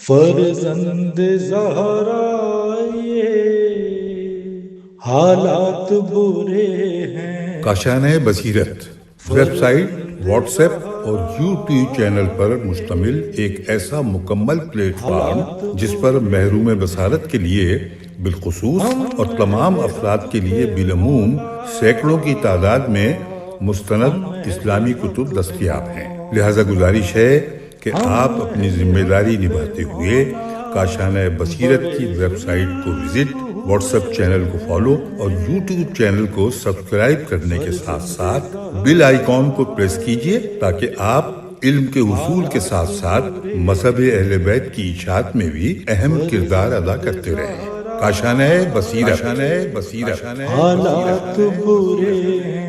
فرزند زہرا یہ حالات برے ہیں۔ کاشانۂ بصیرت ویب سائٹ، واٹس ایپ اور یوٹیوب چینل پر مشتمل ایک ایسا مکمل پلیٹ فارم جس پر محروم بصارت کے لیے بالخصوص اور تمام افراد کے لیے بالعموم سینکڑوں کی تعداد میں مستند اسلامی کتب دستیاب ہیں۔ لہذا گزارش ہے کہ آپ اپنی ذمہ داری نبھاتے ہوئے کاشانۂ بصیرت کی ویب سائٹ کو وزٹ، واٹس ایپ چینل کو فالو اور یوٹیوب چینل کو سبسکرائب کرنے کے ساتھ ساتھ بیل آئیکن کو پریس کیجیے تاکہ آپ علم کے حصول کے ساتھ ساتھ مذہب اہل بیت کی اشاعت میں بھی اہم کردار ادا کرتے رہیں۔ کاشانۂ بصیرت حالات برے ہیں۔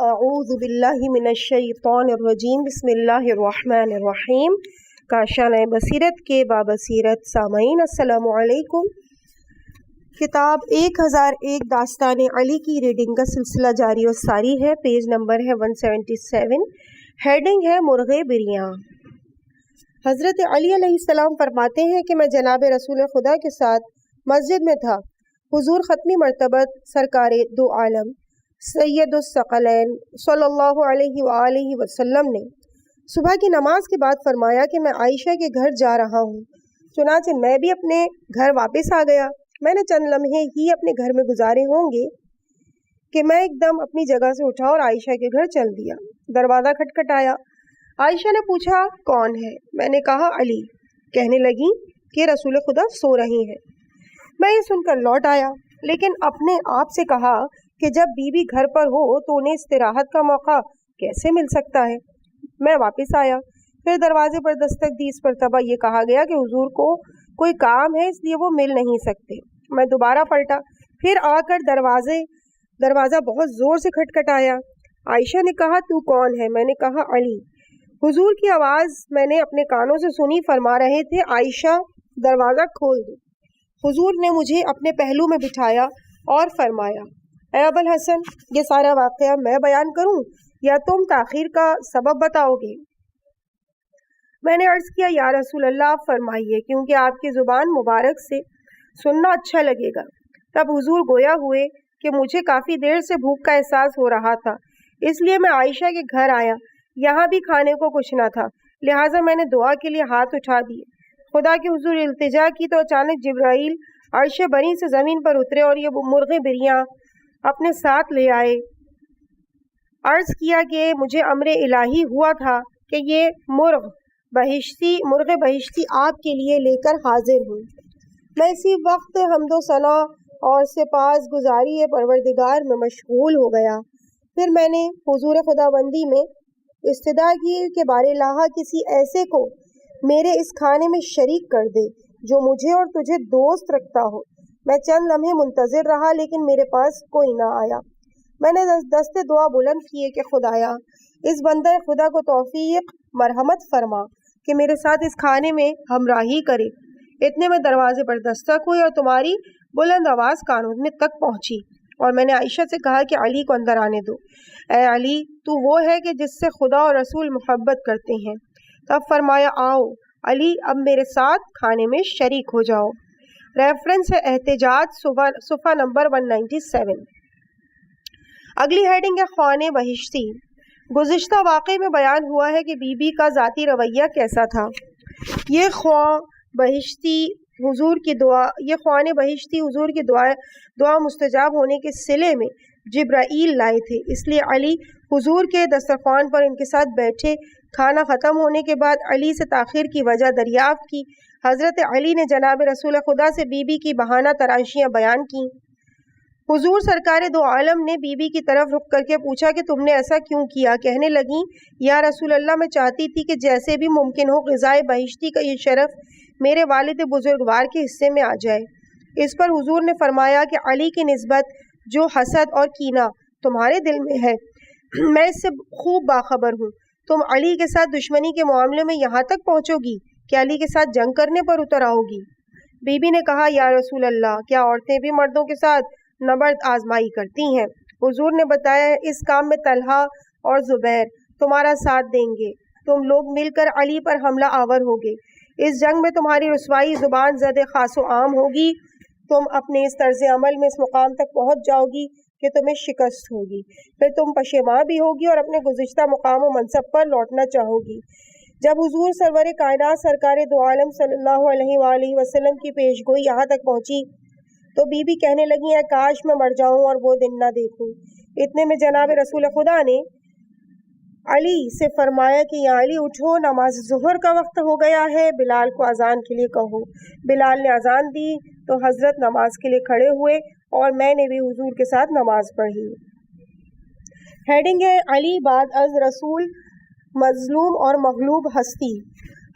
اعوذ باللہ من الشیطان الرجیم، بسم اللہ الرحمن الرحیم۔ کاشانۂ بصیرت کے بابصیرت سامعین السلام علیکم۔ کتاب 1001 داستان علی کی ریڈنگ کا سلسلہ جاری و ساری ہے۔ پیج نمبر ہے 177، ہیڈنگ ہے مرغِ بریاں۔ حضرت علی علیہ السلام فرماتے ہیں کہ میں جناب رسول خدا کے ساتھ مسجد میں تھا۔ حضور ختمی مرتبت سرکار دو عالم سید الثقلین صلی اللہ علیہ وآلہ وسلم نے صبح کی نماز کے بعد فرمایا کہ میں عائشہ کے گھر جا رہا ہوں۔ چنانچہ میں بھی اپنے گھر واپس آ گیا۔ میں نے چند لمحے ہی اپنے گھر میں گزارے ہوں گے کہ میں ایک دم اپنی جگہ سے اٹھا اور عائشہ کے گھر چل دیا۔ دروازہ کھٹکھٹایا۔ عائشہ نے پوچھا کون ہے؟ میں نے کہا علی۔ کہنے لگی کہ رسول خدا سو رہی ہیں۔ میں یہ سن کر لوٹ آیا، لیکن اپنے آپ سے کہا کہ جب بیوی گھر پر ہو تو انہیں استراحت کا موقع کیسے مل سکتا ہے؟ میں واپس آیا، پھر دروازے پر دستک دی۔ اس مرتبہ یہ کہا گیا کہ حضور کو کوئی کام ہے اس لیے وہ مل نہیں سکتے۔ میں دوبارہ پلٹا، پھر آ کر دروازہ بہت زور سے کھٹکھٹایا۔ عائشہ نے کہا تو کون ہے؟ میں نے کہا علی۔ حضور کی آواز میں نے اپنے کانوں سے سنی، فرما رہے تھے عائشہ دروازہ کھول دو۔ حضور نے مجھے اپنے پہلو میں بٹھایا اور فرمایا اے ابوالحسن، یہ سارا واقعہ میں بیان کروں یا تم تاخیر کا سبب بتاؤ گے؟ میں نے عرض کیا یا رسول اللہ آپ فرمائیے، کیونکہ آپ کی زبان مبارک سے سننا اچھا لگے گا۔ تب حضور گویا ہوئے کہ مجھے کافی دیر سے بھوک کا احساس ہو رہا تھا، اس لیے میں عائشہ کے گھر آیا۔ یہاں بھی کھانے کو کچھ نہ تھا، لہٰذا میں نے دعا کے لیے ہاتھ اٹھا دیے، خدا کے حضور التجا کی تو اچانک جبرائیل عرش بری سے زمین پر اترے اور یہ مرغ بریاں اپنے ساتھ لے آئے۔ عرض کیا کہ مجھے امر الہی ہوا تھا کہ یہ مرغ بہشتی آپ کے لیے لے کر حاضر ہوں۔ میں اسی وقت حمد و ثنا اور سپاس گزاری پروردگار میں مشغول ہو گیا۔ پھر میں نے حضور خداوندی میں استدعا کی کہ بار الہ کسی ایسے کو میرے اس کھانے میں شریک کر دے جو مجھے اور تجھے دوست رکھتا ہو۔ میں چند لمحے منتظر رہا لیکن میرے پاس کوئی نہ آیا۔ میں نے دست دعا بلند کیے کہ خدایا اس بندہ خدا کو توفیق مرحمت فرما کہ میرے ساتھ اس کھانے میں ہمراہی کرے۔ اتنے میں دروازے پر دستک ہوئی اور تمہاری بلند آواز کانوں میں تک پہنچی، اور میں نے عائشہ سے کہا کہ علی کو اندر آنے دو۔ اے علی، تو وہ ہے کہ جس سے خدا اور رسول محبت کرتے ہیں۔ تب فرمایا آؤ علی، اب میرے ساتھ کھانے میں شریک ہو جاؤ۔ ریفرنس ہے احتجاج صفحہ نمبر 197۔ اگلی ہیڈنگ ہے خوانے بہشتی۔ گزشتہ واقعے میں بیان ہوا ہے کہ بی بی کا ذاتی رویہ کیسا تھا۔ یہ خوانے بہشتی حضور کی دعا مستجاب ہونے کے صلے میں جبرائیل لائے تھے، اس لیے علی حضور کے دسترخوان پر ان کے ساتھ بیٹھے۔ کھانا ختم ہونے کے بعد علی سے تاخیر کی وجہ دریافت کی۔ حضرت علی نے جناب رسول خدا سے بی بی کی بہانہ تراشیاں بیان کی۔ حضور سرکار دو عالم نے بی بی کی طرف رخ کر کے پوچھا کہ تم نے ایسا کیوں کیا؟ کہنے لگیں یا رسول اللہ، میں چاہتی تھی کہ جیسے بھی ممکن ہو غذائے بہشتی کا یہ شرف میرے والد بزرگوار کے حصے میں آ جائے۔ اس پر حضور نے فرمایا کہ علی کی نسبت جو حسد اور کینہ تمہارے دل میں ہے میں اس سے خوب باخبر ہوں۔ تم علی کے ساتھ دشمنی کے معاملے میں یہاں تک پہنچو گی کہ علی کے ساتھ جنگ کرنے پر اتر آؤ گی؟ بی بی نے کہا یا رسول اللہ، کیا عورتیں بھی مردوں کے ساتھ نبرد آزمائی کرتی ہیں؟ حضور نے بتایا اس کام میں طلحہ اور زبیر تمہارا ساتھ دیں گے، تم لوگ مل کر علی پر حملہ آور ہوگے۔ اس جنگ میں تمہاری رسوائی زبان زد خاص و عام ہوگی، تم اپنے اس طرز عمل میں اس مقام تک پہنچ جاؤ گی کہ تمہیں شکست ہوگی، پھر تم پشیماں بھی ہوگی اور اپنے گزشتہ مقام و منصب پر لوٹنا چاہو گی۔ جب حضور سرور کائنات سرکار دو عالم صلی اللہ علیہ وآلہ وسلم کی پیش گوئی یہاں تک پہنچی تو بی بی کہنے لگی اے کاش میں مر جاؤں اور وہ دن نہ دیکھوں۔ اتنے میں جناب رسول خدا نے علی سے فرمایا کہ یا علی اٹھو، نماز ظہر کا وقت ہو گیا ہے، بلال کو اذان کے لیے کہو۔ بلال نے اذان دی تو حضرت نماز کے لیے کھڑے ہوئے اور میں نے بھی حضور کے ساتھ نماز پڑھی۔ ہیڈنگ ہے علی بعد از رسول مظلوم اور مغلوب ہستی۔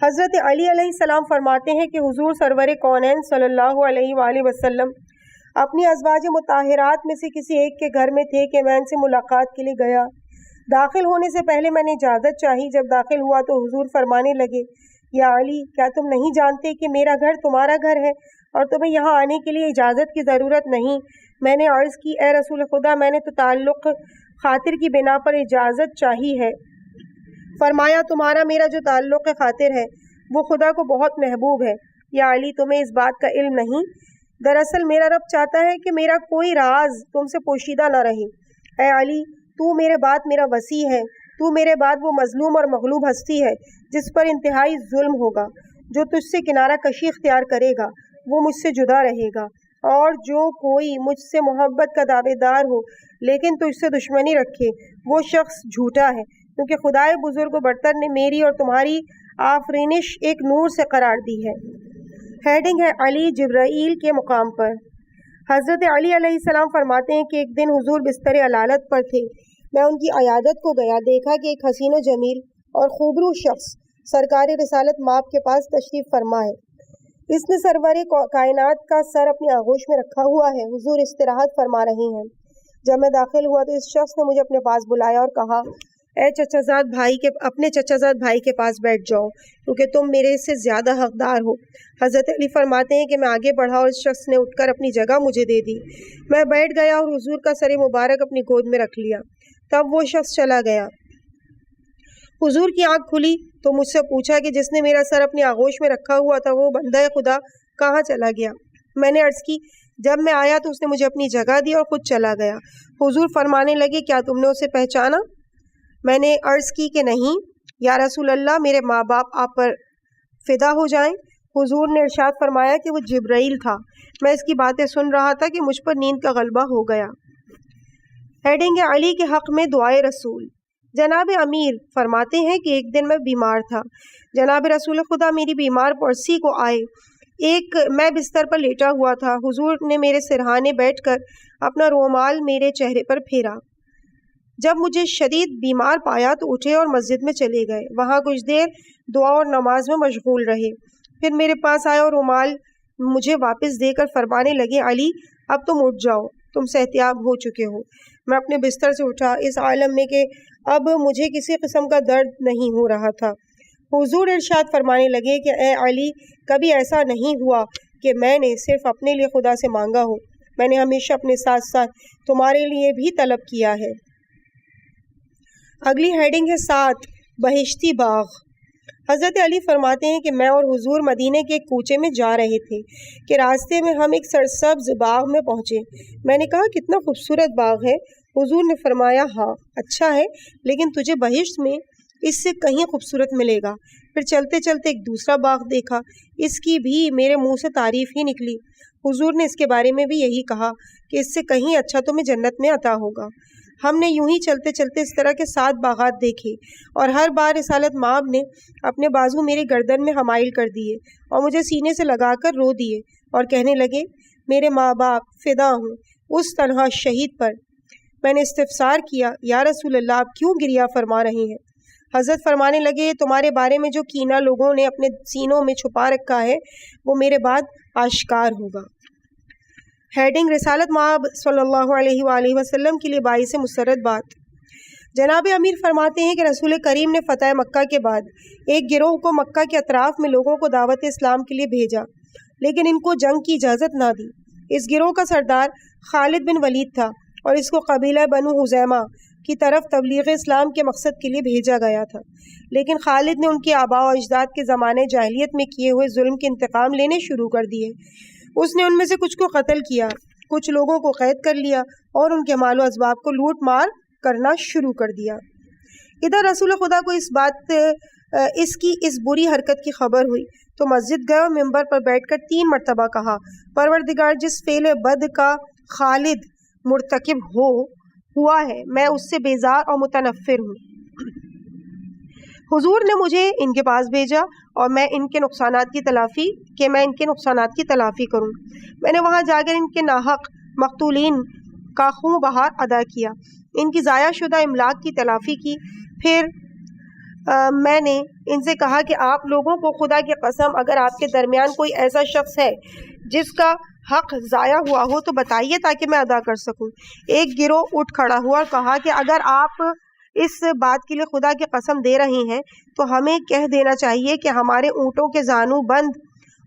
حضرت علی علیہ السلام فرماتے ہیں کہ حضور سرور کونین صلی اللہ علیہ وآلہ وسلم اپنی ازواج مطہرات میں سے کسی ایک کے گھر میں تھے کہ میں ان سے ملاقات کے لیے گیا۔ داخل ہونے سے پہلے میں نے اجازت چاہی۔ جب داخل ہوا تو حضور فرمانے لگے یا علی کیا تم نہیں جانتے کہ میرا گھر تمہارا گھر ہے اور تمہیں یہاں آنے کے لیے اجازت کی ضرورت نہیں؟ میں نے عرض کی اے رسول خدا میں نے تو تعلق خاطر کی بنا پر اجازت چاہی ہے۔ فرمایا تمہارا میرا جو تعلق خاطر ہے وہ خدا کو بہت محبوب ہے۔ یا علی تمہیں اس بات کا علم نہیں؟ دراصل میرا رب چاہتا ہے کہ میرا کوئی راز تم سے پوشیدہ نہ رہے۔ اے علی تو میرے بعد میرا وصی ہے، تو میرے بعد وہ مظلوم اور مغلوب ہستی ہے جس پر انتہائی ظلم ہوگا۔ جو تجھ سے کنارہ کشی اختیار کرے گا وہ مجھ سے جدا رہے گا، اور جو کوئی مجھ سے محبت کا دعوے دار ہو لیکن تجھ سے دشمنی رکھے وہ شخص جھوٹا ہے، کیونکہ خدائے بزرگ و برتر نے میری اور تمہاری آفرینش ایک نور سے قرار دی ہے۔ ہیڈنگ ہے علی جبرائیل کے مقام پر۔ حضرت علی علیہ السلام فرماتے ہیں کہ ایک دن حضور بستر علالت پر تھے، میں ان کی عیادت کو گیا، دیکھا کہ ایک حسین و جمیل اور خوبرو شخص سرکار رسالت ماپ کے پاس تشریف فرما ہے۔ اس نے سرور کائنات کا سر اپنی آغوش میں رکھا ہوا ہے، حضور استراحت فرما رہے ہیں۔ جب میں داخل ہوا تو اس شخص نے مجھے اپنے پاس بلایا اور کہا اے چچا زاد بھائی اپنے چچا زاد بھائی کے پاس بیٹھ جاؤ کیونکہ تم میرے سے زیادہ حقدار ہو۔ حضرت علی فرماتے ہیں کہ میں آگے بڑھا اور اس شخص نے اٹھ کر اپنی جگہ مجھے دے دی۔ میں بیٹھ گیا اور حضور کا سر مبارک اپنی گود میں رکھ لیا۔ تب وہ شخص چلا گیا۔ حضور کی آنکھ کھلی تو مجھ سے پوچھا کہ جس نے میرا سر اپنی آغوش میں رکھا ہوا تھا وہ بندہ خدا کہاں چلا گیا؟ میں نے عرض کی جب میں آیا تو اس نے مجھے اپنی جگہ دی اور خود چلا گیا۔ حضور فرمانے لگے کیا تم نے اسے پہچانا؟ میں نے عرض کی کہ نہیں یا رسول اللہ، میرے ماں باپ آپ پر فدا ہو جائیں۔ حضور نے ارشاد فرمایا کہ وہ جبرائیل تھا۔ میں اس کی باتیں سن رہا تھا کہ مجھ پر نیند کا غلبہ ہو گیا۔ ہیڈنگ ہے علی کے حق میں دعائے رسول۔ جناب امیر فرماتے ہیں کہ ایک دن میں بیمار تھا، جناب رسول خدا میری بیمار پرسی کو آئے۔ میں بستر پر لیٹا ہوا تھا، حضور نے میرے سرہانے بیٹھ کر اپنا رومال میرے چہرے پر پھیرا۔ جب مجھے شدید بیمار پایا تو اٹھے اور مسجد میں چلے گئے، وہاں کچھ دیر دعا اور نماز میں مشغول رہے، پھر میرے پاس آئے اور رومال مجھے واپس دے کر فرمانے لگے علی اب تم اٹھ جاؤ، تم صحتیاب ہو چکے ہو۔ میں اپنے بستر سے اٹھا اس عالم میں کہ اب مجھے کسی قسم کا درد نہیں ہو رہا تھا۔ حضور ارشاد فرمانے لگے کہ اے علی کبھی ایسا نہیں ہوا کہ میں نے صرف اپنے لیے خدا سے مانگا ہو، میں نے ہمیشہ اپنے ساتھ ساتھ تمہارے لیے بھی طلب کیا ہے۔ اگلی ہیڈنگ ہے 7 بہشتی باغ۔ حضرت علی فرماتے ہیں کہ میں اور حضور مدینے کے ایک کوچے میں جا رہے تھے کہ راستے میں ہم ایک سرسبز باغ میں پہنچے۔ میں نے کہا کتنا خوبصورت باغ ہے؟ حضور نے فرمایا ہاں اچھا ہے لیکن تجھے بہشت میں اس سے کہیں خوبصورت ملے گا۔ پھر چلتے چلتے ایک دوسرا باغ دیکھا، اس کی بھی میرے منہ سے تعریف ہی نکلی۔ حضور نے اس کے بارے میں بھی یہی کہا کہ اس سے کہیں اچھا تمہیں جنت میں عطا ہوگا۔ ہم نے یوں ہی چلتے چلتے اس طرح کے 7 باغات دیکھے اور ہر بار رسالت مآب نے اپنے بازو میری گردن میں حمائل کر دیے اور مجھے سینے سے لگا کر رو دیے اور کہنے لگے میرے ماں باپ فدا ہوں اس تنہا شہید پر۔ میں نے استفسار کیا یا رسول اللہ آپ کیوں گریہ فرما رہے ہیں؟ حضرت فرمانے لگے تمہارے بارے میں جو کینہ لوگوں نے اپنے سینوں میں چھپا رکھا ہے وہ میرے بعد آشکار ہوگا۔ ہیڈنگ رسالت مآب صلی اللہ علیہ وآلہ وسلم کے لیے باعث مسرت بات۔ جناب امیر فرماتے ہیں کہ رسول کریم نے فتح مکہ کے بعد ایک گروہ کو مکہ کے اطراف میں لوگوں کو دعوت اسلام کے لیے بھیجا لیکن ان کو جنگ کی اجازت نہ دی۔ اس گروہ کا سردار خالد بن ولید تھا اور اس کو قبیلہ بنو حزیمہ کی طرف تبلیغ اسلام کے مقصد کے لیے بھیجا گیا تھا، لیکن خالد نے ان کے آباء و اجداد کے زمانے جاہلیت میں کیے ہوئے ظلم کے انتقام لینے شروع کر دیے۔ اس نے ان میں سے کچھ کو قتل کیا، کچھ لوگوں کو قید کر لیا اور ان کے مال و اسباب کو لوٹ مار کرنا شروع کر دیا۔ ادھر رسول خدا کو اس کی بری حرکت کی خبر ہوئی تو مسجد گئے اور ممبر پر بیٹھ کر 3 مرتبہ کہا، پروردگار، جس فعل بد کا خالد مرتکب ہوا ہے میں اس سے بیزار اور متنفر ہوں۔ حضور نے مجھے ان کے پاس بھیجا اور میں ان کے نقصانات کی تلافی کروں۔ میں نے وہاں جا کر ان کے ناحق مقتولین کا خون بہار ادا کیا، ان کی ضائع شدہ املاک کی تلافی کی۔ پھر میں نے ان سے کہا کہ آپ لوگوں کو خدا کی قسم اگر آپ کے درمیان کوئی ایسا شخص ہے جس کا حق ضائع ہوا ہو تو بتائیے تاکہ میں ادا کر سکوں۔ ایک گروہ اٹھ کھڑا ہوا اور کہا کہ اگر آپ اس بات کے لیے خدا کی قسم دے رہے ہیں تو ہمیں کہہ دینا چاہیے کہ ہمارے اونٹوں کے زانو بند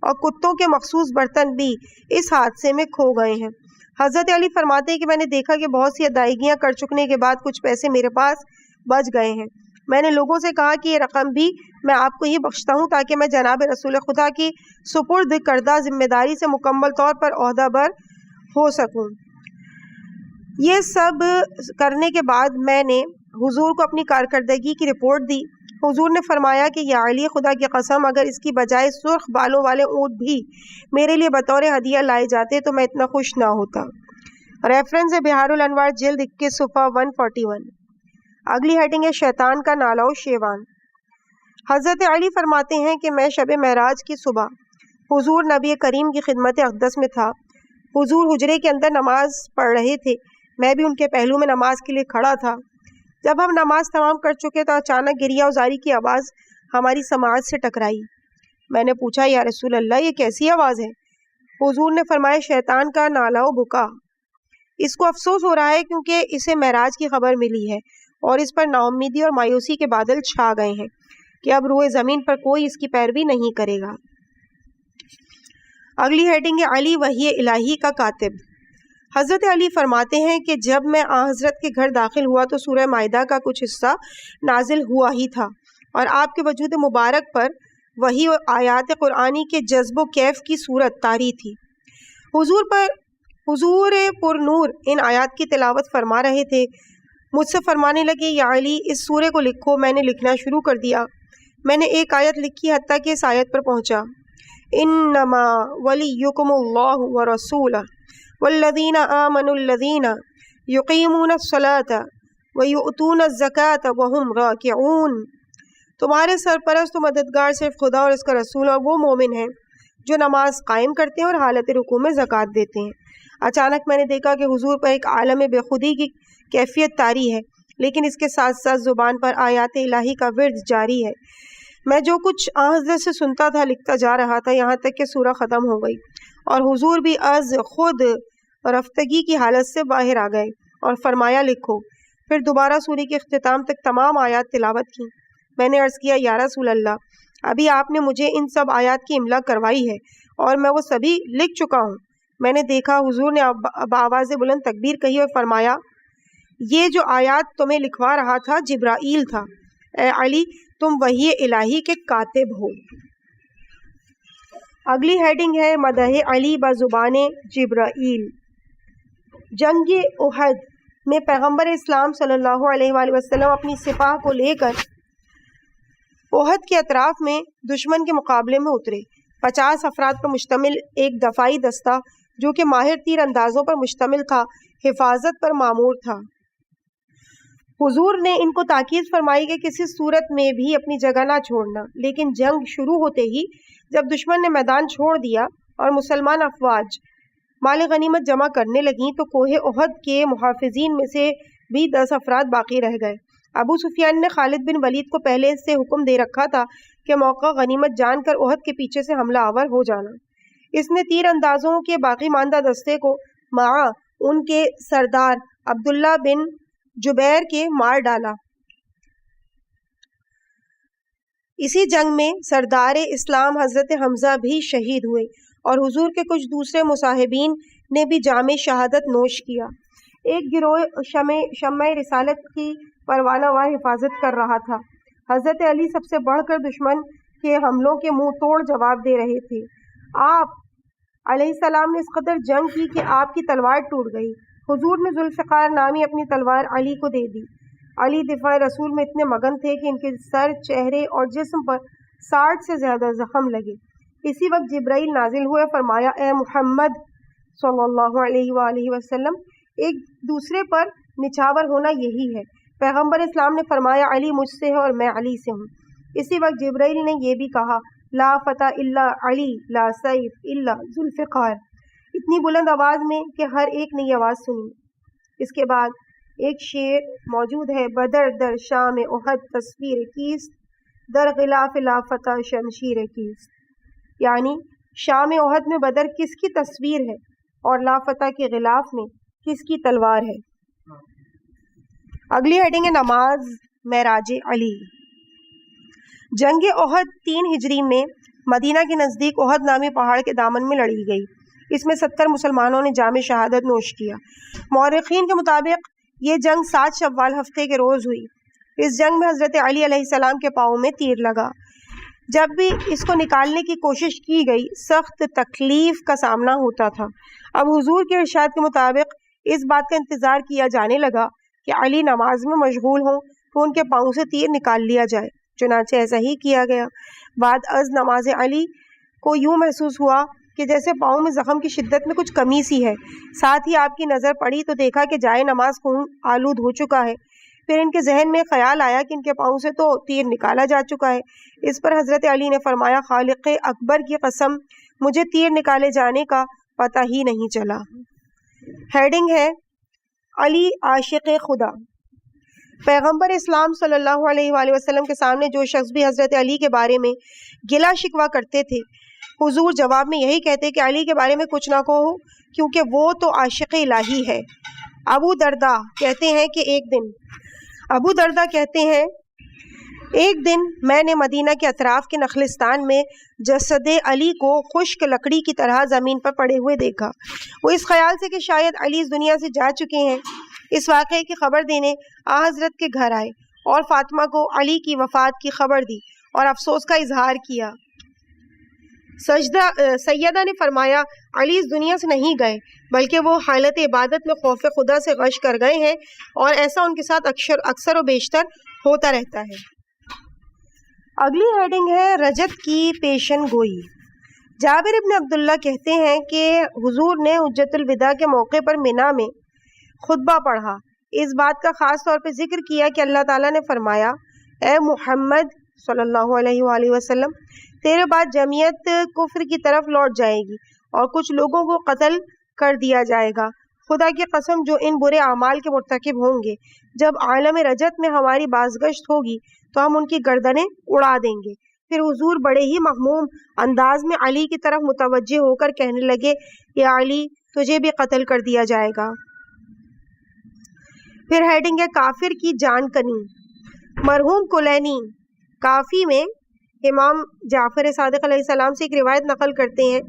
اور کتوں کے مخصوص برتن بھی اس حادثے میں کھو گئے ہیں۔ حضرت علی فرماتے ہیں کہ میں نے دیکھا کہ بہت سی ادائیگیاں کر چکنے کے بعد کچھ پیسے میرے پاس بچ گئے ہیں۔ میں نے لوگوں سے کہا کہ یہ رقم بھی میں آپ کو ہی بخشتا ہوں تاکہ میں جناب رسول خدا کی سپرد کردہ ذمہ داری سے مکمل طور پر عہدہ بر ہو سکوں۔ یہ سب کرنے کے بعد میں نے حضور کو اپنی کارکردگی کی رپورٹ دی۔ حضور نے فرمایا کہ یا علی، خدا کی قسم اگر اس کی بجائے سرخ بالوں والے اونٹ بھی میرے لیے بطور ہدیہ لائے جاتے تو میں اتنا خوش نہ ہوتا۔ ریفرنس ہے بہار الانوار جلد 21 صفحہ 141۔ اگلی ہیڈنگ ہے شیطان کا نالا و شیوان۔ حضرت علی فرماتے ہیں کہ میں شب معراج کی صبح حضور نبی کریم کی خدمت اقدس میں تھا۔ حضور حجرے کے اندر نماز پڑھ رہے تھے، میں بھی ان کے پہلو میں نماز کے لیے کھڑا تھا۔ جب ہم نماز تمام کر چکے تو اچانک گریہ وزاری کی آواز ہماری سماعت سے ٹکرائی۔ میں نے پوچھا یا رسول اللہ یہ کیسی آواز ہے؟ حضور نے فرمایا شیطان کا نالا و بکا، اس کو افسوس ہو رہا ہے کیونکہ اسے معراج کی خبر ملی ہے اور اس پر ناامیدی اور مایوسی کے بادل چھا گئے ہیں کہ اب روئے زمین پر کوئی اس کی پیروی نہیں کرے گا۔ اگلی ہیڈنگ ہے علی وحی الہی کا کاتب۔ حضرت علی فرماتے ہیں کہ جب میں حضرت کے گھر داخل ہوا تو سورہ مائدہ کا کچھ حصہ نازل ہوا ہی تھا اور آپ کے وجود مبارک پر وحی و آیات قرآنی کے جذب و کیف کی صورت طاری تھی۔ حضور پر نور ان آیات کی تلاوت فرما رہے تھے۔ مجھ سے فرمانے لگے یا علی اس سورے کو لکھو۔ میں نے لکھنا شروع کر دیا۔ میں نے ایک آیت لکھی حتیٰ کہ اس آیت پر پہنچا، انما ولیکم اللہ ورسولہ والذین آمنوا الذین یقیمون الصلاۃ ویؤتون الزکاۃ وہم راکعون۔ تمہارے سرپرست و مددگار صرف خدا اور اس کا رسول اور وہ مومن ہیں جو نماز قائم کرتے ہیں اور حالت رکوع میں زکوٰۃ دیتے ہیں۔ اچانک میں نے دیکھا کہ حضور پر ایک عالم بے خودی کی کیفیت طاری ہے، لیکن اس کے ساتھ ساتھ زبان پر آیات الہی کا ورد جاری ہے۔ میں جو کچھ حضرت سے سنتا تھا لکھتا جا رہا تھا یہاں تک کہ سورہ ختم ہو گئی اور حضور بھی از خود رفتگی کی حالت سے باہر آ گئے اور فرمایا لکھو۔ پھر دوبارہ سورہ کے اختتام تک تمام آیات تلاوت کی۔ میں نے عرض کیا یا رسول اللہ، ابھی آپ نے مجھے ان سب آیات کی املا کروائی ہے اور میں وہ سبھی لکھ چکا ہوں۔ میں نے دیکھا حضور نے بآواز بلند تکبیر کہی اور فرمایا یہ جو آیات تمہیں لکھوا رہا تھا جبرائیل تھا۔ اے علی تم وحی الہی کے کاتب ہو۔ اگلی ہیڈنگ ہے مدح علی بزبان جبرائیل۔ جنگ احد میں پیغمبر اسلام صلی اللہ علیہ وآلہ وسلم اپنی سپاہ کو لے کر احد کے اطراف میں دشمن کے مقابلے میں اترے۔ 50 افراد پر مشتمل ایک دفاعی دستہ جو کہ ماہر تیر اندازوں پر مشتمل تھا حفاظت پر مامور تھا۔ حضور نے ان کو تاکید فرمائی کہ کسی صورت میں بھی اپنی جگہ نہ چھوڑنا، لیکن جنگ شروع ہوتے ہی جب دشمن نے میدان چھوڑ دیا اور مسلمان افواج مال غنیمت جمع کرنے لگیں تو کوہ احد کے محافظین میں سے بھی 10 افراد باقی رہ گئے۔ ابو سفیان نے خالد بن ولید کو پہلے سے حکم دے رکھا تھا کہ موقع غنیمت جان کر احد کے پیچھے سے حملہ آور ہو جانا۔ اس نے تیر اندازوں کے باقی ماندہ دستے کو مع ان کے سردار عبداللہ بن جبیر کے مار ڈالا۔ اسی جنگ میں سردار اسلام حضرت حمزہ بھی شہید ہوئے اور حضور کے کچھ دوسرے مصاحبین نے بھی جام شہادت نوش کیا۔ ایک گروہ شمع رسالت کی پروانہ وار حفاظت کر رہا تھا۔ حضرت علی سب سے بڑھ کر دشمن کے حملوں کے منہ توڑ جواب دے رہے تھے۔ آپ علیہ السلام نے اس قدر جنگ کی کہ آپ کی تلوار ٹوٹ گئی۔ حضور نے ذوالفقار نامی اپنی تلوار علی کو دے دی۔ علی دفاع رسول میں اتنے مگن تھے کہ ان کے سر، چہرے اور جسم پر 60 سے زیادہ زخم لگے۔ اسی وقت جبرائیل نازل ہوئے، فرمایا اے محمد صلی اللہ علیہ وآلہ وسلم، ایک دوسرے پر نچھاور ہونا یہی ہے۔ پیغمبر اسلام نے فرمایا علی مجھ سے ہے اور میں علی سے ہوں۔ اسی وقت جبرائیل نے یہ بھی کہا لا فتح الا علی لا سیف الا ذوالفقار، اتنی بلند آواز میں کہ ہر ایک نے یہ آواز سنی۔ اس کے بعد ایک شعر موجود ہے، بدر در شام احد تصویر کیست، در غلاف لا فتح شمشیر کیست، یعنی شام احد میں بدر کس کی تصویر ہے اور لا فتح کے غلاف میں کس کی تلوار ہے۔ اگلی ہیڈنگ ہے نماز معراج علی۔ جنگ احد 3 ہجری میں مدینہ کے نزدیک احد نامی پہاڑ کے دامن میں لڑی گئی۔ اس میں 70 مسلمانوں نے جام شہادت نوش کیا۔ مورخین کے مطابق یہ جنگ 7 شوال ہفتے کے روز ہوئی۔ اس جنگ میں حضرت علی علیہ السلام کے پاؤں میں تیر لگا۔ جب بھی اس کو نکالنے کی کوشش کی گئی سخت تکلیف کا سامنا ہوتا تھا۔ اب حضور کے ارشاد کے مطابق اس بات کا انتظار کیا جانے لگا کہ علی نماز میں مشغول ہوں تو ان کے پاؤں سے تیر نکال لیا جائے۔ چنانچہ ایسا ہی کیا گیا۔ بعد از نماز علی کو یوں محسوس ہوا کہ جیسے پاؤں میں زخم کی شدت میں کچھ کمی سی ہے۔ ساتھ ہی آپ کی نظر پڑی تو دیکھا کہ جائے نماز خون آلود ہو چکا ہے۔ پھر ان کے ذہن میں خیال آیا کہ ان کے پاؤں سے تو تیر نکالا جا چکا ہے۔ اس پر حضرت علی نے فرمایا خالق اکبر کی قسم مجھے تیر نکالے جانے کا پتہ ہی نہیں چلا۔ ہیڈنگ ہے علی عاشق خدا۔ پیغمبر اسلام صلی اللہ علیہ وآلہ وسلم کے سامنے جو شخص بھی حضرت علی کے بارے میں گلا شکوہ کرتے تھے، حضور جواب میں یہی کہتے کہ علی کے بارے میں کچھ نہ کہو کیونکہ وہ تو عاشق الہی ہے۔ ابو درداء کہتے ہیں ایک دن میں نے مدینہ کے اطراف کے نخلستان میں جسد علی کو خشک لکڑی کی طرح زمین پر پڑے ہوئے دیکھا۔ وہ اس خیال سے کہ شاید علی اس دنیا سے جا چکے ہیں، اس واقعے کی خبر دینے آ حضرت کے گھر آئے اور فاطمہ کو علی کی وفات کی خبر دی اور افسوس کا اظہار کیا۔ سیدہ نے فرمایا علی اس دنیا سے نہیں گئے بلکہ وہ حالت عبادت میں خوف خدا سے غش کر گئے ہیں، اور ایسا ان کے ساتھ اکثر و بیشتر ہوتا رہتا ہے۔ اگلی ہیڈنگ ہے رجت کی پیشن گوئی۔ جابر ابن عبداللہ کہتے ہیں کہ حضور نے حجۃ الوداع کے موقع پر مینا میں خطبہ پڑھا۔ اس بات کا خاص طور پہ ذکر کیا کہ اللہ تعالیٰ نے فرمایا اے محمد صلی اللہ علیہ وآلہ وسلم، تیرے بعد جمعیت کفر کی طرف لوٹ جائے گی اور کچھ لوگوں کو قتل کر دیا جائے گا۔ خدا کی قسم جو ان برے اعمال کے مرتکب ہوں گے، جب عالم رجت میں ہماری بازگشت ہوگی تو ہم ان کی گردنیں اڑا دیں گے۔ پھر حضور بڑے ہی مغموم انداز میں علی کی طرف متوجہ ہو کر کہنے لگے یا علی تجھے بھی قتل کر دیا جائے گا۔ پھر ہیڈنگ ہے کافر کی جان کنی۔ مرحوم کلینی کافی میں امام جعفر صادق علیہ السلام سے ایک روایت نقل کرتے ہیں،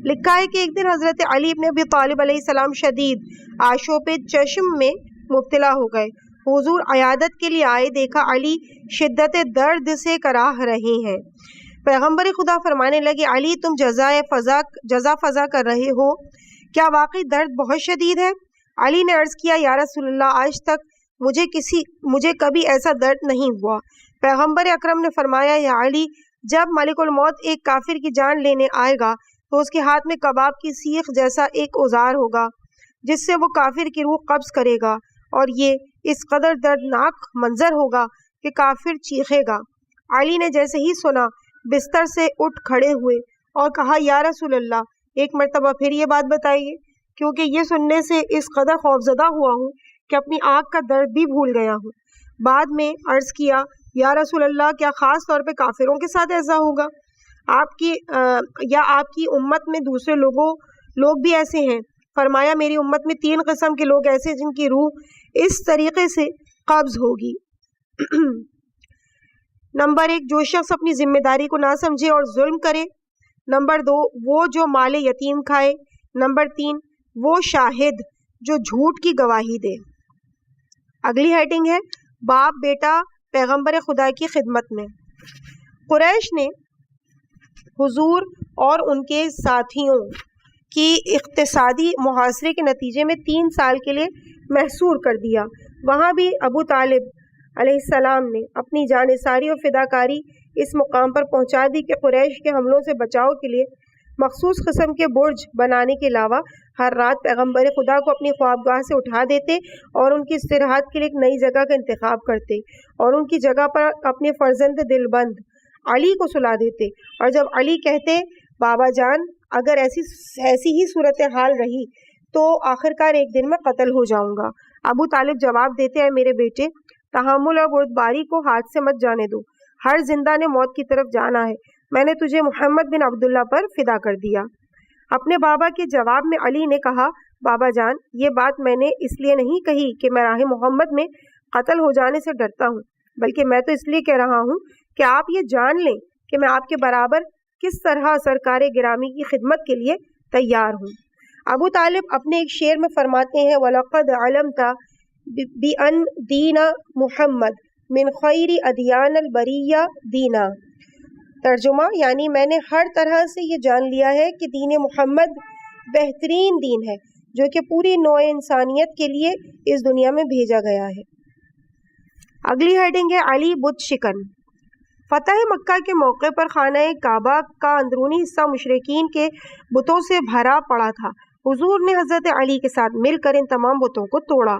لکھا ہے کہ ایک دن حضرت علی ابن ابی طالب علیہ السلام شدید آشوب چشم میں مبتلا ہو گئے۔ حضور عیادت کے لیے آئے، دیکھا علی شدت درد سے کراہ رہے ہیں۔ پیغمبر خدا فرمانے لگے علی تم جزا فضا کر رہے ہو، کیا واقعی درد بہت شدید ہے؟ علی نے عرض کیا یا رسول اللہ آج تک مجھے کبھی ایسا درد نہیں ہوا۔ پیغمبر اکرم نے فرمایا یا علی جب ملک الموت ایک کافر کی جان لینے آئے گا تو اس کے ہاتھ میں کباب کی سیخ جیسا ایک اوزار ہوگا جس سے وہ کافر کی روح قبض کرے گا، اور یہ اس قدر دردناک منظر ہوگا کہ کافر چیخے گا۔ علی نے جیسے ہی سنا بستر سے اٹھ کھڑے ہوئے اور کہا یا رسول اللہ ایک مرتبہ پھر یہ بات بتائیے، کیونکہ یہ سننے سے اس قدر خوفزدہ ہوا ہوں کہ اپنی آنکھ کا درد بھی بھول گیا ہوں۔ بعد میں عرض کیا یا رسول اللہ کیا خاص طور پہ کافروں کے ساتھ ایسا ہوگا؟ آپ کی امت میں دوسرے لوگ بھی ایسے ہیں؟ فرمایا میری امت میں 3 قسم کے لوگ ایسے جن کی روح اس طریقے سے قبض ہوگی۔ نمبر 1 جو شخص اپنی ذمہ داری کو نہ سمجھے اور ظلم کرے۔ نمبر 2 وہ جو مال یتیم کھائے۔ نمبر 3 وہ شاہد جو جھوٹ کی گواہی دے۔ اگلی ہیڈنگ ہے باپ بیٹا پیغمبر خدا کی خدمت میں۔ قریش نے حضور اور ان کے ساتھیوں کی اقتصادی محاصرے کے نتیجے میں 3 سال کے لیے محصور کر دیا۔ وہاں بھی ابو طالب علیہ السلام نے اپنی جانثاری اور فداکاری اس مقام پر پہنچا دی کہ قریش کے حملوں سے بچاؤ کے لیے مخصوص قسم کے برج بنانے کے علاوہ ہر رات پیغمبر خدا کو اپنی خوابگاہ سے اٹھا دیتے اور ان کی استراحت کے لیے ایک نئی جگہ کا انتخاب کرتے اور ان کی جگہ پر اپنے فرزند دل بند علی کو سلا دیتے، اور جب علی کہتے بابا جان اگر ایسی ہی صورتحال رہی تو آخرکار ایک دن میں قتل ہو جاؤں گا۔ ابو طالب جواب دیتے ہیں میرے بیٹے، تحمل اور بردباری کو ہاتھ سے مت جانے دو، ہر زندہ نے موت کی طرف جانا ہے، میں نے تجھے محمد بن عبداللہ پر فدا کر دیا۔ اپنے بابا کے جواب میں علی نے کہا بابا جان یہ بات میں نے اس لیے نہیں کہی کہ میں راہ محمد میں قتل ہو جانے سے ڈرتا ہوں، بلکہ میں تو اس لیے کہہ رہا ہوں کہ آپ یہ جان لیں کہ میں آپ کے برابر کس طرح سرکار گرامی کی خدمت کے لیے تیار ہوں۔ ابو طالب اپنے ایک شعر میں فرماتے ہیں وَلَقَدْ عَلَمْتَ بِأَنْ دِینَ مُحَمَّد مِنْ خَيْرِ أَدْيَانِ الْبَرِيَّةِ دِینًا۔ ترجمہ یعنی میں نے ہر طرح سے یہ جان لیا ہے کہ دین محمد بہترین دین ہے جو کہ پوری نوع انسانیت کے لیے اس دنیا میں بھیجا گیا ہے۔ اگلی ہیڈنگ ہے علی بت شکن۔ فتح مکہ کے موقع پر خانہ کعبہ کا اندرونی حصہ مشرکین کے بتوں سے بھرا پڑا تھا۔ حضور نے حضرت علی کے ساتھ مل کر ان تمام بتوں کو توڑا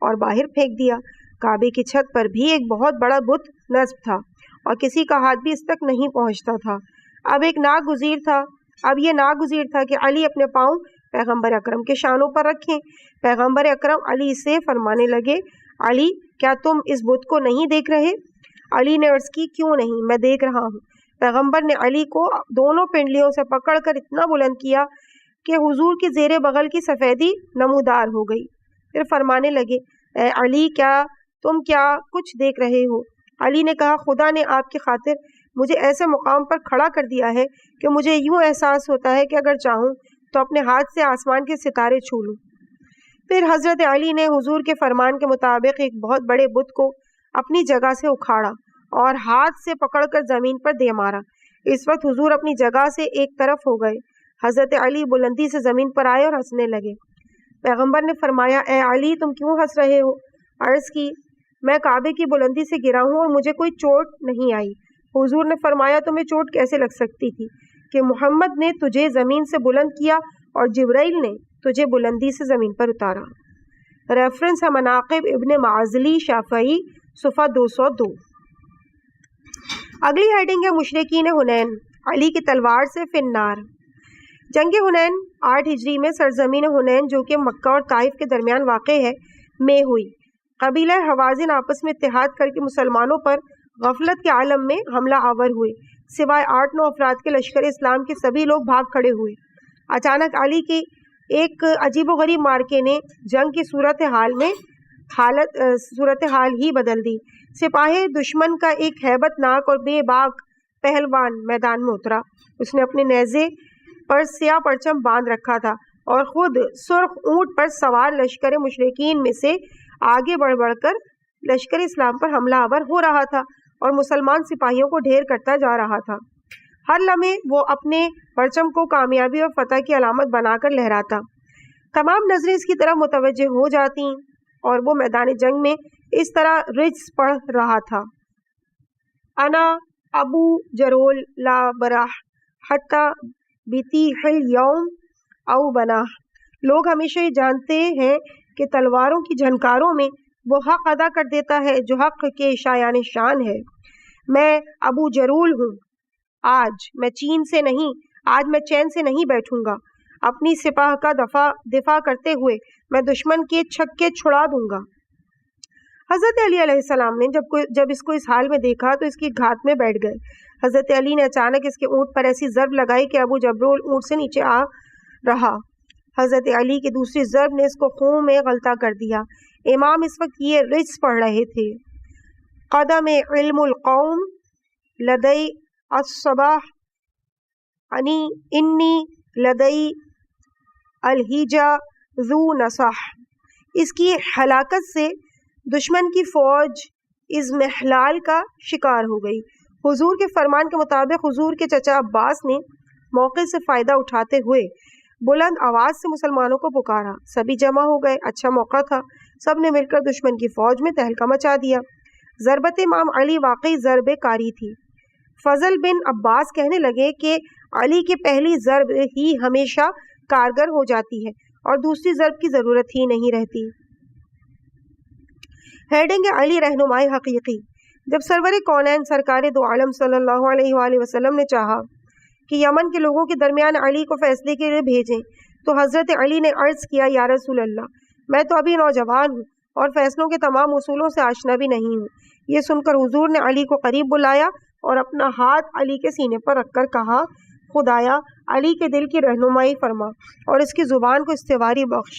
اور باہر پھینک دیا۔ کعبے کی چھت پر بھی ایک بہت بڑا بت نصب تھا اور کسی کا ہاتھ بھی اس تک نہیں پہنچتا تھا۔ اب یہ ناگزیر تھا کہ علی اپنے پاؤں پیغمبر اکرم کے شانوں پر رکھیں۔ پیغمبر اکرم علی سے فرمانے لگے علی کیا تم اس بت کو نہیں دیکھ رہے؟ علی نے عرض کی کیوں نہیں، میں دیکھ رہا ہوں۔ پیغمبر نے علی کو دونوں پنڈلیوں سے پکڑ کر اتنا بلند کیا کہ حضور کی زیر بغل کی سفیدی نمودار ہو گئی۔ پھر فرمانے لگے اے علی تم کیا کچھ دیکھ رہے ہو؟ علی نے کہا خدا نے آپ کی خاطر مجھے ایسے مقام پر کھڑا کر دیا ہے کہ مجھے یوں احساس ہوتا ہے کہ اگر چاہوں تو اپنے ہاتھ سے آسمان کے ستارے چھو لوں۔ پھر حضرت علی نے حضور کے فرمان کے مطابق ایک بہت بڑے بت کو اپنی جگہ سے اکھاڑا اور ہاتھ سے پکڑ کر زمین پر دے مارا۔ اس وقت حضور اپنی جگہ سے ایک طرف ہو گئے۔ حضرت علی بلندی سے زمین پر آئے اور ہنسنے لگے۔ پیغمبر نے فرمایا اے علی تم کیوں ہنس رہے ہو؟ عرض کی میں کعبے کی بلندی سے گرا ہوں اور مجھے کوئی چوٹ نہیں آئی۔ حضور نے فرمایا تمہیں چوٹ کیسے لگ سکتی تھی کہ محمد نے تجھے زمین سے بلند کیا اور جبرائیل نے تجھے بلندی سے زمین پر اتارا۔ ریفرنس ہے مناقب ابن معزلی شافعی صفحہ 202۔ اگلی ہیڈنگ ہے مشرکین حنین، علی کی تلوار سے فی النار۔ جنگ حنین 8 ہجری میں سرزمین حنین جو کہ مکہ اور طائف کے درمیان واقع ہے میں ہوئی۔ قبیلہ حوازن آپس میں اتحاد کر کے مسلمانوں پر غفلت کے عالم میں حملہ آور ہوئے۔ سوائے 8-9 افراد کے لشکر اسلام کے سبھی لوگ بھاگ کھڑے ہوئے۔ اچانک علی کی ایک عجیب و غریب مارکے نے جنگ کی صورتحال ہی بدل دی۔ سپاہی دشمن کا ایک ہیبت ناک اور بے باک پہلوان میدان میں اترا۔ اس نے اپنے نیزے پر سیاہ پرچم باندھ رکھا تھا اور خود سرخ اونٹ پر سوار لشکر مشرکین میں سے آگے بڑھ کر لشکر اسلام پر حملہ آور ہو رہا تھا اور مسلمان سپاہیوں کو ڈھیر کرتا جا رہا تھا۔ ہر لمحے وہ اپنے پرچم کو کامیابی اور فتح کی علامت بنا کر لہراتا۔ تمام نظریں اس کی طرف متوجہ ہو جاتی اور وہ میدان جنگ میں اس طرح رجز پڑھ رہا تھا انا ابو جرول لا براح حتی بتیح اليوم او بناہ۔ لوگ ہمیشہ یہ جانتے ہیں کہ تلواروں کی جھنکاروں میں وہ حق ادا کر دیتا ہے جو حق کے شایان شان ہے۔ میں ابو جرول ہوں، آج میں چین سے نہیں بیٹھوں گا۔ اپنی سپاہ کا دفاع کرتے ہوئے میں دشمن کے چھکے چھڑا دوں گا۔ حضرت علی علیہ السلام نے جب اس کو اس حال میں دیکھا تو اس کی گھات میں بیٹھ گئے۔ حضرت علی نے اچانک اس کے اونٹ پر ایسی ضرب لگائی کہ ابو جرول اونٹ سے نیچے آ رہا۔ حضرت علی کی دوسری ضرب نے اس کو خون میں غلطہ کر دیا۔ امام اس وقت یہ رجز پڑھ رہے تھے قدم علم القوم لدی الصباح انی لدی الہجا ذو نصح۔ اس کی ہلاکت سے دشمن کی فوج اضمحلال کا شکار ہو گئی۔ حضور کے فرمان کے مطابق حضور کے چچا عباس نے موقع سے فائدہ اٹھاتے ہوئے بلند آواز سے مسلمانوں کو پکارا۔ سبھی جمع ہو گئے، اچھا موقع تھا، سب نے مل کر دشمن کی فوج میں تہلکہ مچا دیا۔ ضربت امام علی واقعی ضرب کاری تھی۔ فضل بن عباس کہنے لگے کہ علی کی پہلی ضرب ہی ہمیشہ کارگر ہو جاتی ہے اور دوسری ضرب کی ضرورت ہی نہیں رہتی۔ ہیڈنگ علی رہنمائی حقیقی۔ جب سرور کونین سرکار دو عالم صلی اللہ علیہ وآلہ وسلم نے چاہا کہ یمن کے لوگوں کے درمیان علی کو فیصلے کے لیے بھیجیں تو حضرت علی نے عرض کیا، یا رسول اللہ، میں تو ابھی نوجوان ہوں اور فیصلوں کے تمام اصولوں سے آشنا بھی نہیں ہوں۔ یہ سن کر حضور نے علی کو قریب بلایا اور اپنا ہاتھ علی کے سینے پر رکھ کر کہا، خدایا علی کے دل کی رہنمائی فرما اور اس کی زبان کو استواری بخش۔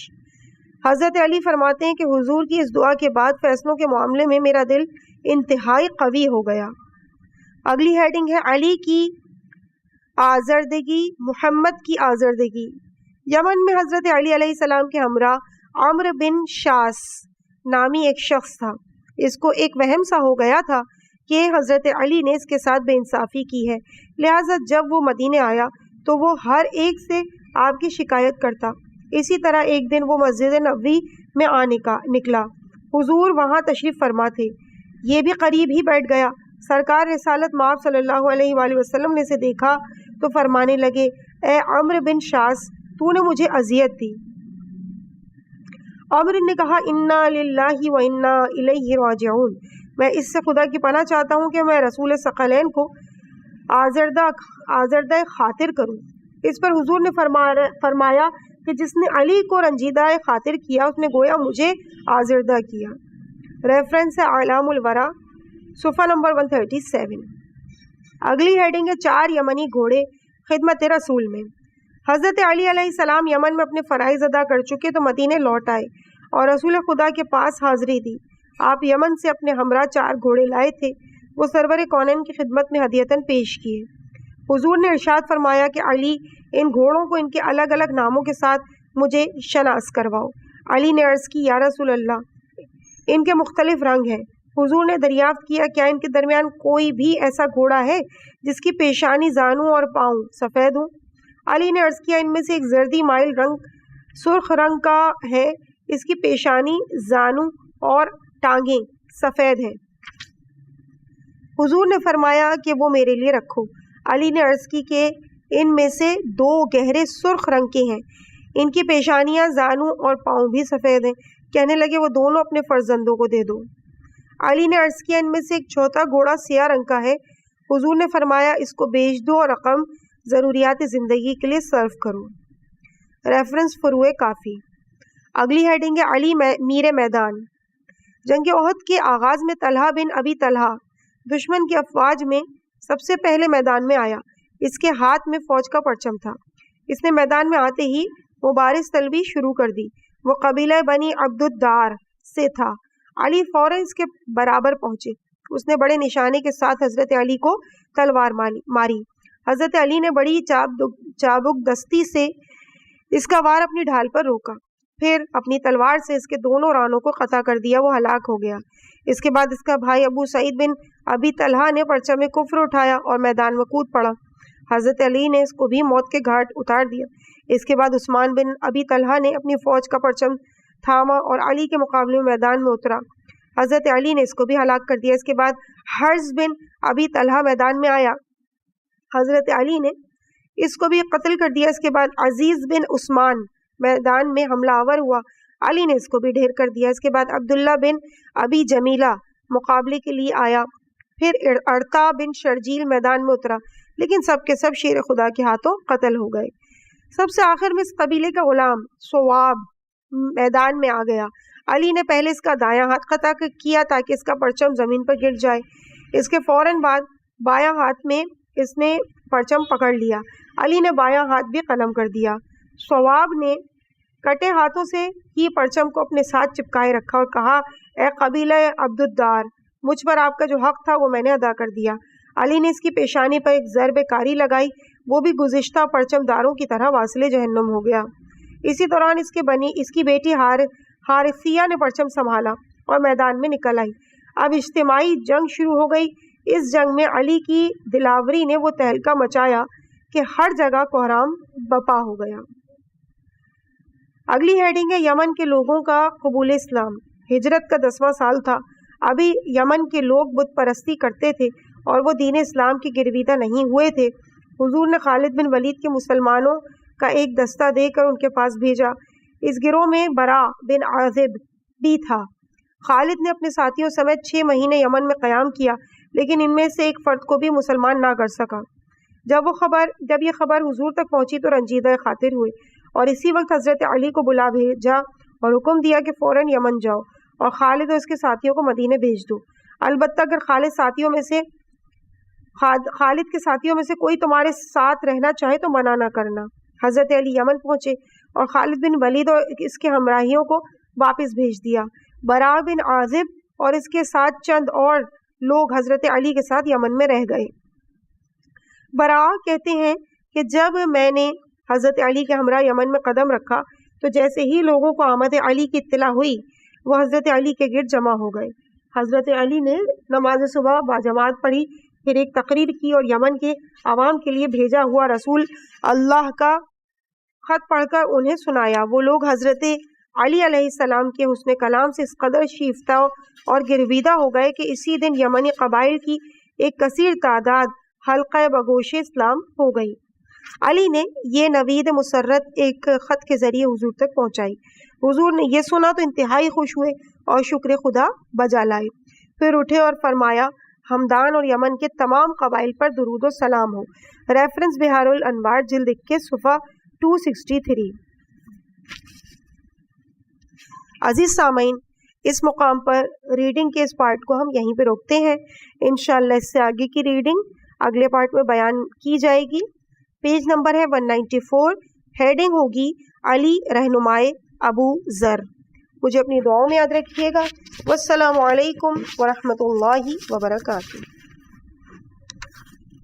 حضرت علی فرماتے ہیں کہ حضور کی اس دعا کے بعد فیصلوں کے معاملے میں میرا دل انتہائی قوی ہو گیا۔ اگلی ہیڈنگ ہے علی کی آزردگی، محمد کی آزردگی۔ یمن میں حضرت علی علیہ السلام کے ہمراہ عمرو بن شاس نامی ایک شخص تھا۔ اس کو ایک وہم سا ہو گیا تھا کہ حضرت علی نے اس کے ساتھ بے انصافی کی ہے، لہٰذا جب وہ مدینے آیا تو وہ ہر ایک سے آپ کی شکایت کرتا۔ اسی طرح ایک دن وہ مسجد نبوی میں نکلا، حضور وہاں تشریف فرما تھے، یہ بھی قریب ہی بیٹھ گیا۔ سرکار رسالت مآب صلی اللہ علیہ وآلہ وسلم نے اسے دیکھا تو فرمانے لگے، اے عمرو بن شاس، تو نے مجھے اذیت دی۔ عمرو نے کہا، انا للہ و انا الیہ راجعون، میں اس سے خدا کی پناہ چاہتا ہوں کہ میں رسول ثقلین کو آزردہ خاطر کروں۔ اس پر حضور نے فرمایا کہ جس نے علی کو رنجیدہ خاطر کیا اس نے گویا مجھے آزردہ کیا۔ ریفرنس ہے اعلام الورا، صفحہ نمبر 137۔ اگلی ہیڈنگ ہے 4 یمنی گھوڑے خدمت رسول میں۔ حضرت علی علیہ السلام یمن میں اپنے فرائض ادا کر چکے تو مدینے لوٹ آئے اور رسول خدا کے پاس حاضری دی۔ آپ یمن سے اپنے ہمراہ 4 گھوڑے لائے تھے، وہ سرور کونین کی خدمت میں ہدیتاً پیش کیے۔ حضور نے ارشاد فرمایا کہ علی، ان گھوڑوں کو ان کے الگ الگ ناموں کے ساتھ مجھے شناس کرواؤ۔ علی نے عرض کی، یا رسول اللہ، ان کے مختلف رنگ ہیں۔ حضور نے دریافت کیا، کیا ان کے درمیان کوئی بھی ایسا گھوڑا ہے جس کی پیشانی، زانوں اور پاؤں سفید ہوں؟ علی نے عرض کیا، ان میں سے ایک زردی مائل رنگ سرخ رنگ کا ہے، اس کی پیشانی، زانوں اور ٹانگیں سفید ہیں۔ حضور نے فرمایا کہ وہ میرے لیے رکھو۔ علی نے عرض کی کہ ان میں سے 2 گہرے سرخ رنگ کے ہیں، ان کی پیشانیاں، زانوں اور پاؤں بھی سفید ہیں۔ کہنے لگے، وہ دونوں اپنے فرزندوں کو دے دو۔ علی نے عرض کیا، ان میں سے ایک چوتھا گھوڑا سیاہ رنگ کا ہے۔ حضور نے فرمایا، اس کو بیچ دو اور رقم ضروریات زندگی کے لیے صرف کرو۔ ریفرنس فروع کافی۔ اگلی ہیڈنگ ہے علی میر میدان۔ جنگ احد کے آغاز میں طلحہ بن ابی طلحہ دشمن کی افواج میں سب سے پہلے میدان میں آیا۔ اس کے ہاتھ میں فوج کا پرچم تھا۔ اس نے میدان میں آتے ہی مبارز طلبی شروع کر دی۔ وہ قبیلہ بنی عبد الدار سے تھا۔ علی فوراً اس کے برابر پہنچے۔ اس نے بڑے نشانے کے ساتھ حضرت علی کو تلوار ماری۔ حضرت علی نے بڑی چابک دستی سے اس کا وار اپنی ڈھال پر روکا، پھر اپنی تلوار سے اس کے دونوں رانوں کو قطع کر دیا، وہ ہلاک ہو گیا۔ اس کے بعد اس کا بھائی ابو سعید بن ابی طلحہ نے پرچم کفر اٹھایا اور میدان میں کود پڑا۔ حضرت علی نے اس کو بھی موت کے گھاٹ اتار دیا۔ اس کے بعد عثمان بن ابی طلحہ نے اپنی فوج کا پرچم تھاما اور علی کے مقابلے میں میدان میں اترا۔ حضرت علی نے اس کو بھی ہلاک کر دیا۔ اس کے بعد حرز بن ابی طلحہ میدان میں آیا، حضرت علی نے اس کو بھی قتل کر دیا۔ اس کے بعد عزیز بن عثمان میدان میں حملہ آور ہوا، علی نے اس کو بھی ڈھیر کر دیا۔ اس کے بعد عبداللہ بن ابی جمیلہ مقابلے کے لیے آیا، پھر ارتا بن شرجیل میدان میں اترا، لیکن سب کے سب شیر خدا کے ہاتھوں قتل ہو گئے۔ سب سے آخر میں اس قبیلے کا غلام سواب میدان میں آ گیا۔ علی نے پہلے اس کا دایاں ہاتھ قطع کیا تاکہ اس کا پرچم زمین پر گر جائے۔ اس کے فوراً بعد بایاں ہاتھ میں اس نے پرچم پکڑ لیا۔ علی نے بایاں ہاتھ بھی قلم کر دیا۔ سواب نے کٹے ہاتھوں سے ہی پرچم کو اپنے ساتھ چپکائے رکھا اور کہا، اے قبیلہ عبد الدار، مجھ پر آپ کا جو حق تھا وہ میں نے ادا کر دیا۔ علی نے اس کی پیشانی پر ایک ضرب کاری لگائی، وہ بھی گزشتہ پرچم داروں کی طرح واصل جہنم ہو گیا۔ اسی دوران اس کی بیٹی حارثیہ نے پرچم سنبھالا اور میدان میں نکل آئی۔ اب اجتماعی جنگ شروع ہو گئی۔ اس جنگ میں علی کی دلاوری نے وہ تہلکہ مچایا کہ ہر جگہ کوہرام بپا ہو گیا۔ اگلی ہیڈنگ ہے یمن کے لوگوں کا قبول اسلام۔ ہجرت کا 10واں سال تھا۔ ابھی یمن کے لوگ بت پرستی کرتے تھے اور وہ دین اسلام کے گرویدہ نہیں ہوئے تھے۔ حضور نے خالد بن ولید کے مسلمانوں کا ایک دستہ دے کر ان کے پاس بھیجا۔ اس گروہ میں برا بن عازب بھی تھا۔ خالد نے اپنے ساتھیوں سمیت 6 مہینے یمن میں قیام کیا، لیکن ان میں سے ایک فرد کو بھی مسلمان نہ کر سکا۔ جب یہ خبر حضور تک پہنچی تو رنجیدہ خاطر ہوئے اور اسی وقت حضرت علی کو بلا بھیجا اور حکم دیا کہ فوراً یمن جاؤ اور خالد اور اس کے ساتھیوں کو مدینے بھیج دو۔ البتہ اگر خالد کے ساتھیوں میں سے کوئی تمہارے ساتھ رہنا چاہے تو منع نہ کرنا۔ حضرت علی یمن پہنچے اور خالد بن ولید اور اس کے ہمراہیوں کو واپس بھیج دیا۔ برا بن عازب اور اس کے ساتھ چند اور لوگ حضرت علی کے ساتھ یمن میں رہ گئے۔ برا کہتے ہیں کہ جب میں نے حضرت علی کے ہمراہ یمن میں قدم رکھا تو جیسے ہی لوگوں کو آمد علی کی اطلاع ہوئی وہ حضرت علی کے گرد جمع ہو گئے۔ حضرت علی نے نماز صبح باجماعت پڑھی، پھر ایک تقریر کی اور یمن کے عوام کے لیے بھیجا ہوا رسول اللہ کا خط پڑھ کر انہیں سنایا۔ وہ لوگ حضرت علی علیہ السلام کے حسن کلام سے اس قدر شیفتہ اور گرویدہ ہو گئے کہ اسی دن یمنی قبائل کی ایک کثیر تعداد حلقہ بگوش اسلام ہو گئی۔ علی نے یہ نوید مسرت ایک خط کے ذریعے حضور تک پہنچائی۔ حضور نے یہ سنا تو انتہائی خوش ہوئے اور شکر خدا بجا لائے۔ پھر اٹھے اور فرمایا ہمدان اور یمن کے تمام قبائل پر درود و سلام ہو۔ ریفرنس بہار الانوار جلد 21 صفحہ 263۔ عزیز سامعین، اس مقام پر ریڈنگ کے اس پارٹ کو ہم یہیں پہ روکتے ہیں۔ انشاءاللہ اس سے آگے کی ریڈنگ اگلے پارٹ میں بیان کی جائے گی۔ پیج نمبر ہے 194، ہیڈنگ ہوگی علی رہنمائے ابو ذر۔ مجھے اپنی دعاؤں میں یاد رکھیے گا۔ والسلام علیکم ورحمۃ اللہ وبرکاتہ۔